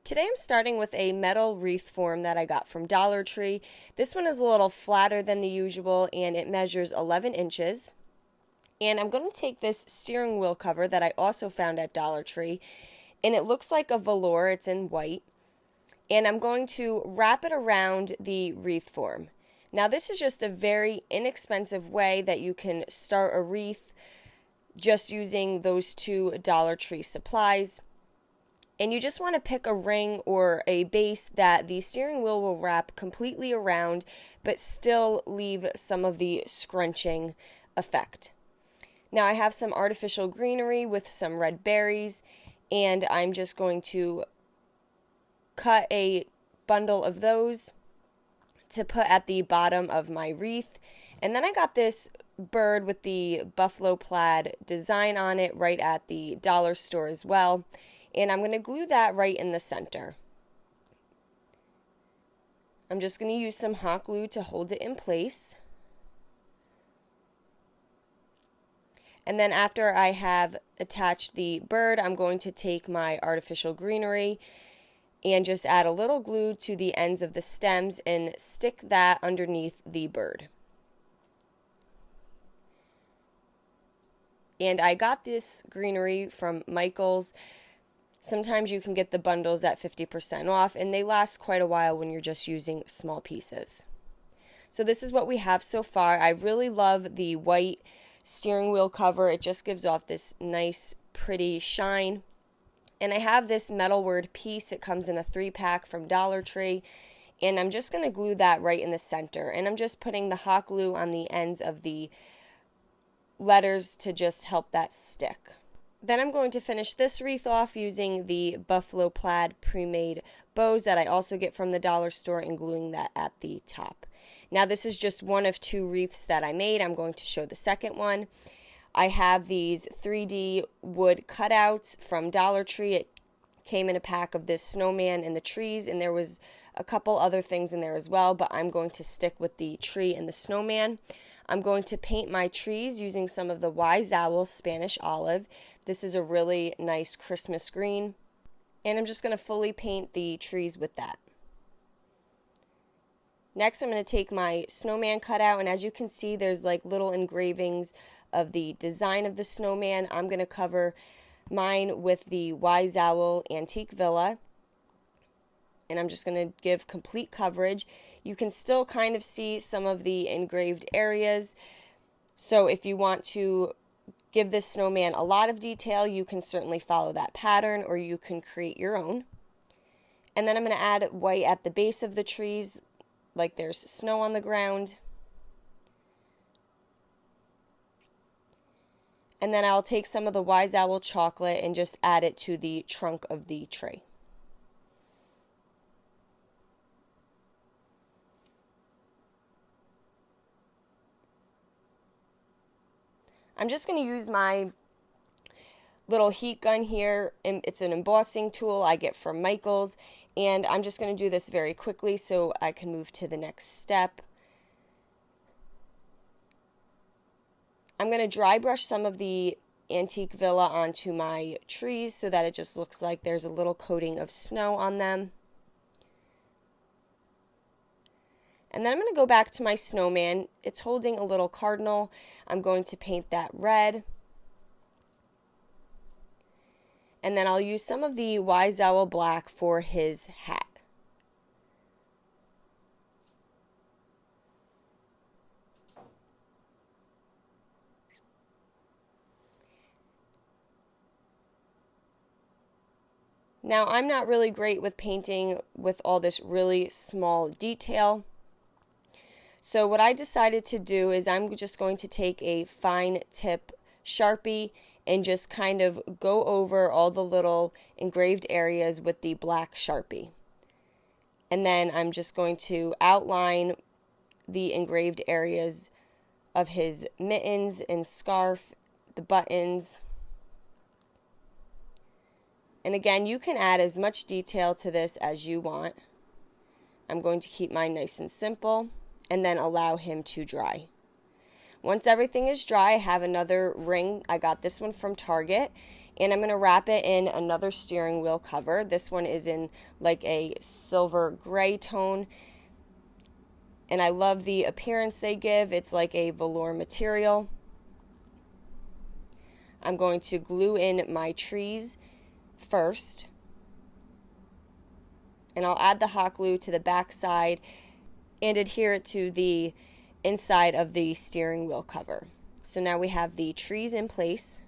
Today I'm starting with a metal wreath form that I got from Dollar Tree. This one is a little flatter than the usual and it measures 11 inches. And I'm going to take this steering wheel cover that I also found at Dollar Tree, and it looks like a velour, it's in white, and I'm going to wrap it around the wreath form. Now this is just a very inexpensive way that you can start a wreath just using those two Dollar Tree supplies. And you just want to pick a ring or a base that the steering wheel will wrap completely around, but still leave some of the scrunching effect. Now I have some artificial greenery with some red berries, and I'm just going to cut a bundle of those to put at the bottom of my wreath. And then I got this bird with the buffalo plaid design on it right at the dollar store as well. And I'm going to glue that right in the center. I'm just going to use some hot glue to hold it in place. And then after I have attached the bird, I'm going to take my artificial greenery and just add a little glue to the ends of the stems and stick that underneath the bird. And I got this greenery from Michael's. Sometimes you can get the bundles at 50% off, and they last quite a while when you're just using small pieces. So this is what we have so far. I really love the white steering wheel cover. It just gives off this nice, pretty shine. And I have this metalwork piece. It comes in a 3-pack from Dollar Tree. And I'm just going to glue that right in the center. And I'm just putting the hot glue on the ends of the letters to just help that stick. Then I'm going to finish this wreath off using the buffalo plaid pre-made bows that I also get from the dollar store and gluing that at the top. Now this is just one of 2 wreaths that I made. I'm going to show the second one. I have these 3D wood cutouts from Dollar Tree. It came in a pack of this snowman and the trees, and there was a couple other things in there as well, but I'm going to stick with the tree and the snowman. I'm going to paint my trees using some of the Wise Owl Spanish Olive. This is a really nice Christmas green, and I'm just going to fully paint the trees with that. Next, I'm going to take my snowman cutout, and as you can see, there's like little engravings of the design of the snowman. I'm going to cover mine with the Wise Owl Antique Villa, and I'm just going to give complete coverage. You can still kind of see some of the engraved areas, so if you want to give this snowman a lot of detail, you can certainly follow that pattern, or you can create your own. And then I'm going to add white at the base of the trees, like there's snow on the ground. And then I'll take some of the Wise Owl chocolate and just add it to the trunk of the tree. I'm just going to use my little heat gun here, and it's an embossing tool I get from Michael's, and I'm just going to do this very quickly so I can move to the next step. I'm going to dry brush some of the Antique Villa onto my trees so that it just looks like there's a little coating of snow on them. And then I'm going to go back to my snowman. It's holding a little cardinal. I'm going to paint that red. And then I'll use some of the Wise Owl black for his hat. Now, I'm not really great with painting with all this really small detail. So what I decided to do is I'm just going to take a fine tip Sharpie and just kind of go over all the little engraved areas with the black Sharpie. And then I'm just going to outline the engraved areas of his mittens and scarf, the buttons. And again, you can add as much detail to this as you want. I'm going to keep mine nice and simple and then allow him to dry. Once everything is dry, I have another ring. I got this one from Target, and I'm going to wrap it in another steering wheel cover. This one is in like a silver gray tone, and I love the appearance they give. It's like a velour material. I'm going to glue in my trees first, and I'll add the hot glue to the back side and adhere it to the inside of the steering wheel cover. So now we have the trees in place,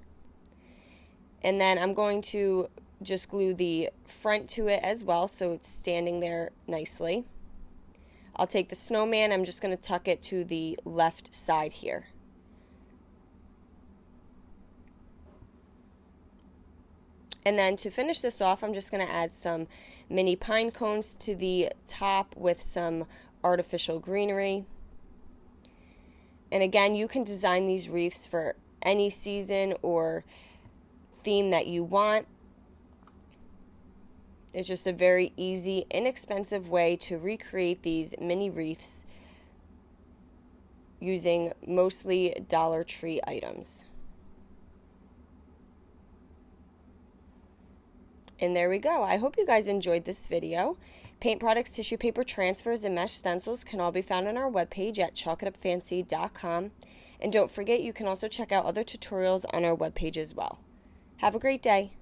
and then I'm going to just glue the front to it as well so it's standing there nicely. I'll take the snowman, I'm just going to tuck it to the left side here. And then to finish this off, I'm just going to add some mini pine cones to the top with some artificial greenery. And again, you can design these wreaths for any season or theme that you want. It's just a very easy, inexpensive way to recreate these mini wreaths using mostly Dollar Tree items. And there we go. I hope you guys enjoyed this video. Paint products, tissue paper transfers, and mesh stencils can all be found on our webpage at chalkitupfancy.com. And don't forget, you can also check out other tutorials on our webpage as well. Have a great day.